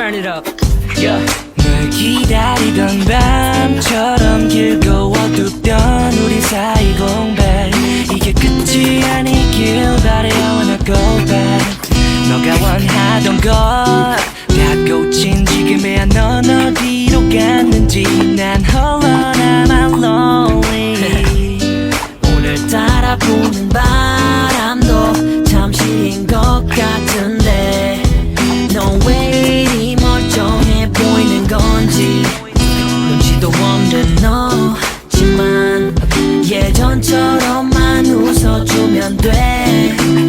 Turn it up. 널 기다리던 밤처럼 길고 어둡던 우리 사이 공백 이게 끝이 아니길 바래 I wanna go back 너가 원하던 것 다 꽂힌 지금에야 넌 어디로 갔는지 난 홀로 남아 lonely 오늘따라 부는 바람도 잠시인 것 같은데 넌 왜 이리 멀쩡해 보이는 건지 눈치도 없는 너지만 예전처럼만 웃어주면 돼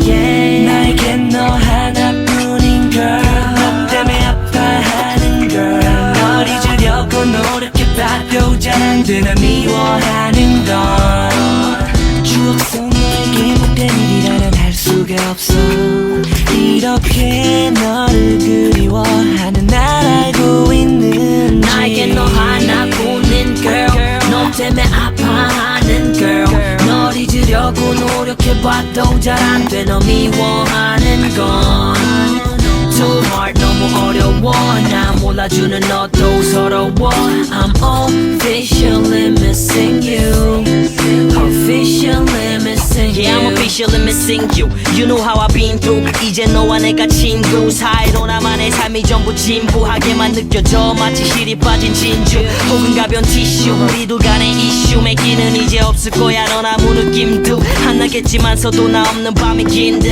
yeah. 나에겐 너 하나뿐인 girl 너 때문에 아파하는 girl 널 잊으려고 노력해봐도 잘 안돼 널 미워하는 건 추억 속 너에게 못된 일이라면 할 수가 없어 이렇게 너를 그리워하는 날 알고 있는지 나에겐 너 하나뿐인 girl 너 때문에 아파하는 girl 널 잊으려고 노력해봐도 잘 안돼 너 미워하는 건 Too hard 너무 어려워 나 몰라주는 너도 서러워 I'm officially missing you Officially missing you Yeah, I'm officially missing you. You know how I've been through. 이제 너와 내가 친구 사이로 나만의 삶이 전부 진부하게만 느껴져 마치 실이 빠진 진주 혹은 가벼운 티슈 우리 둘 간의 이슈 맺기는 이제 없을 거야 넌 아무 느낌도 안 나겠지만서도 나 없는 밤이 긴 듯